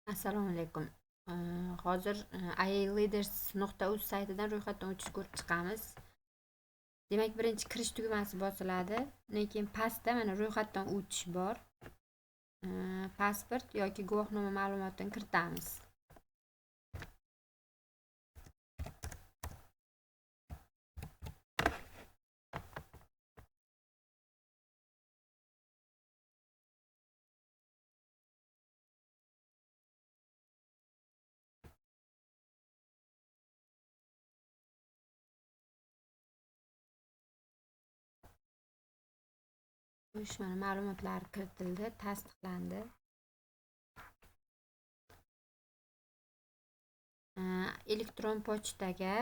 Assalomu alaykum. Hozir iLeaders.uz saytidan ro'yxatdan o'tish ko'rib chiqamiz. Demak, birinchi kirish tugmasi bosiladi. Lekin pastda mana ro'yxatdan o'tish bor. Pasport yoki guvohnoma ma'lumotini kiritamiz. Mana ma'lumotlar kiritildi, tasdiqlandi. Elektron pochtaga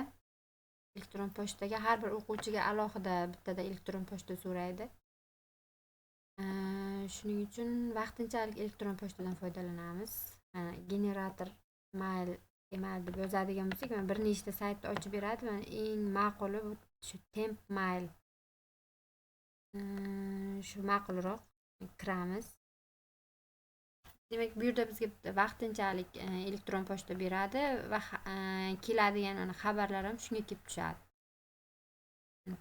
har bir o'quvchiga alohida bittada elektron pochta so'raydi. Shuning uchun vaqtinchalik elektron pochtadan foydalanamiz. Generator email deb yozadigan bo'lsak, mana bir nechta saytni ochib beradi. Mana eng ma'quli bu shu temp mail. Shu ma'qulroq. Kiramiz. Demak, bu yerda bizga vaqtinchalik elektron pochta beradi va keladigan xabarlar ham shunga kelib tushadi.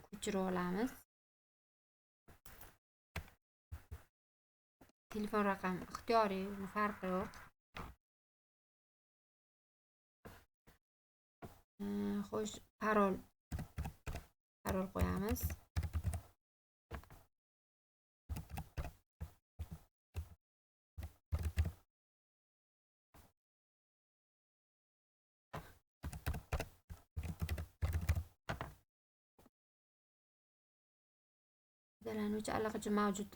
Ko'chirib olamiz. Telefon raqami ixtiyoriy, farqi yo'q. Xo'sh, parol qo'yamiz. Foydalanuvchi allaqachon mavjud.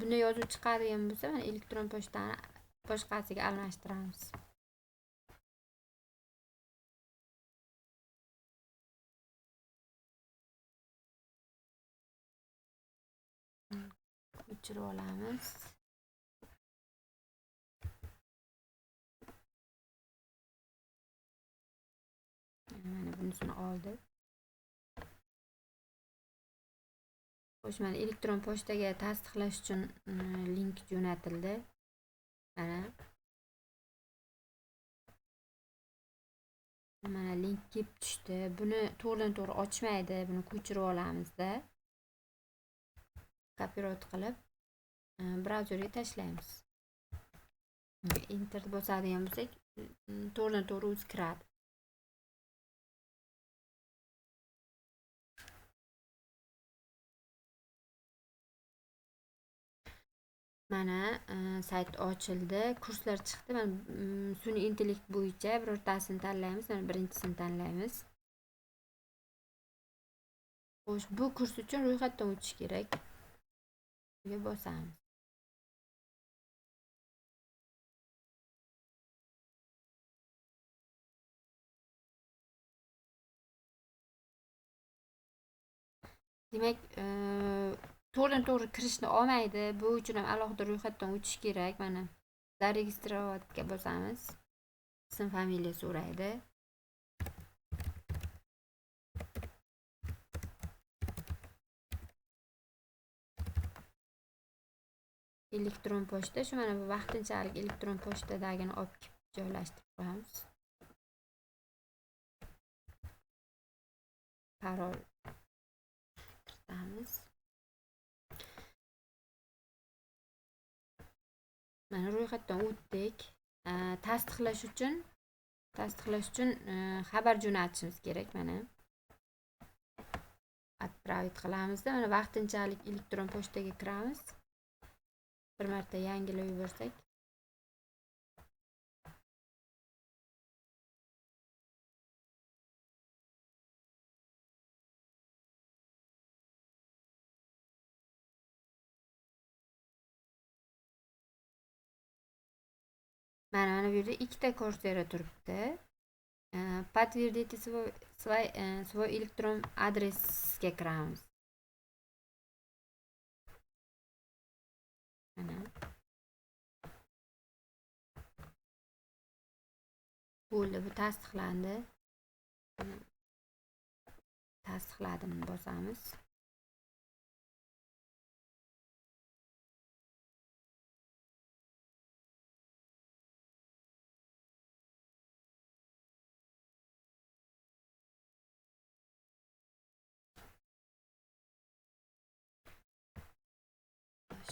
Buni yozuv chiqadigan bo'lsa, mana elektron pochtani boshqasiga almashtiramiz. O'chirib olamiz. Mana bunisini oldi. Xo'sh, mana elektron pochtaga tasdiqlash uchun link jo'natildi. Mana link kelib tushdi. Buni to'g'ridan-to'g'ri ochmaydi. Buni ko'chirib olamizda. Kopirot qilib brauzerga tashlaymiz. Enter bosadigan bo'lsak, to'g'ridan-to'g'ri o'zi kiradi. Mana sayt ochildi, kurslar chiqdi. Mana sun'iy intellekt bo'yicha birortasini tanlaymiz. Mana birinchisini tanlaymiz. Xo'sh, bu kurs uchun ro'yxatdan o'tish kerak. Bunga bosamiz. Demak, to'g'ridan-to'g'ri kirishni olmaydi. Bu uchun ham alohida ro'yxatdan o'tish kerak. Mana zaregistrovatga bosamiz. Ism, familiya so'raydi. Elektron pochta, shu mana bu vaqtinchalik elektron pochtadagini olib kelib joylashtirib qo'yamiz. Parol kiritamiz. Mana ro'yxatdan o'tdik. Tasdiqlash uchun xabar jo'natishimiz kerak. Mana отправить qilamizda. Mana vaqtinchalik elektron pochtaga kiramiz. Bir marta yangilab yuborsak, mana bu yerda ikkita kursora turibdi. Подтвердите свой elektron adresga kiramiz. Mana bo'ldi, bu tasdiqlandi. Tasdiqladimni bosamiz.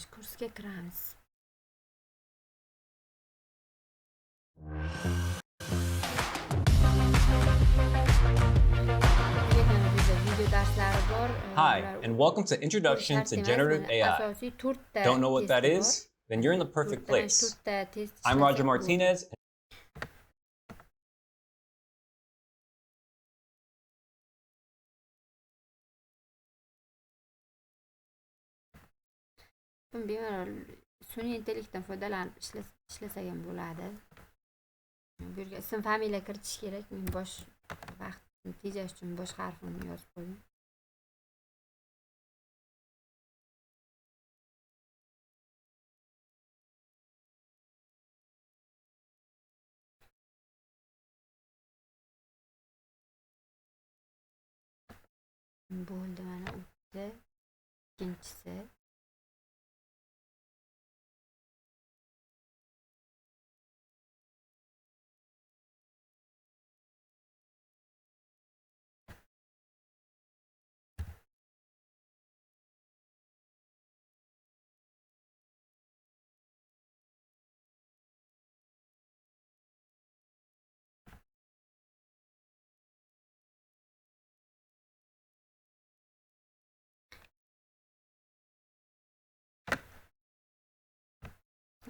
shu kursga kiramiz. Video darslari bor. Hi, and welcome to Introduction to Generative AI. Asosiy 4 ta Don't know what that testi bor. is? Then you're in the perfect place. 4 ta test I'm Roger ishlasak bo'ldi. Martinez. Bemalol sun'iy intellektdan foydalanib ishlasak ham bo'ladi. Bu yerga ism familiya kiritish kerak. Men bosh vaqtni tejash uchun bosh harfini yozib qo'ydim. Bo'ldi, mana o'tdi. Ikkinchisi.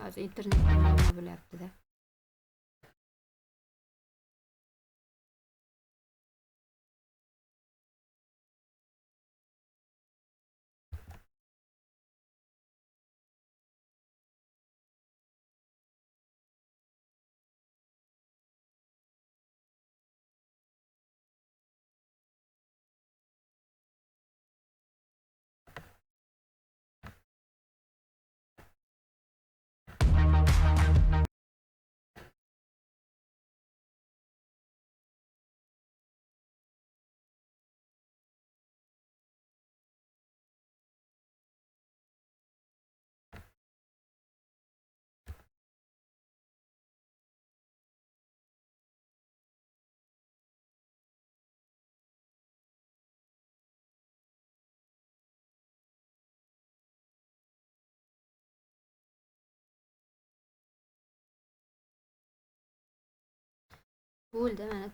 Hozir internetda muammo bo'lyapti-da.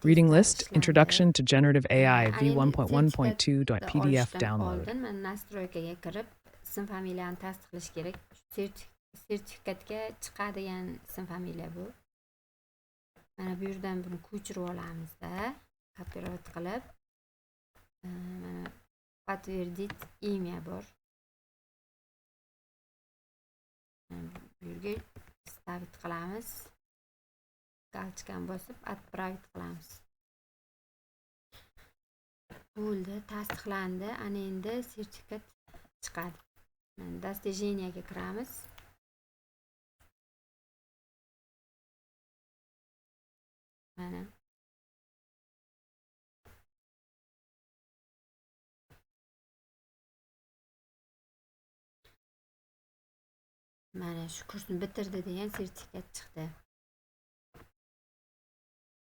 Reading list, Introduction to Generative AI v1.1.2.pdf download. Men nastroykaga kirib, ism familiyani tasdiqlash kerak. Sertifikatga chiqadigan ism familiya bu. Mana bu yerdan buni ko'chirib olamiz-da, kopirovat qilib. Mana подтвердить имя bor. Bu yerga stavit qilamiz. Galchkan bosib отправить qilamiz. Bo'ldi, tasdiqlandi. Ana endi sertifikat chiqadi. Mana достижениyaga kiramiz. Mana shu kursni bitirdi degan sertifikat chiqdi.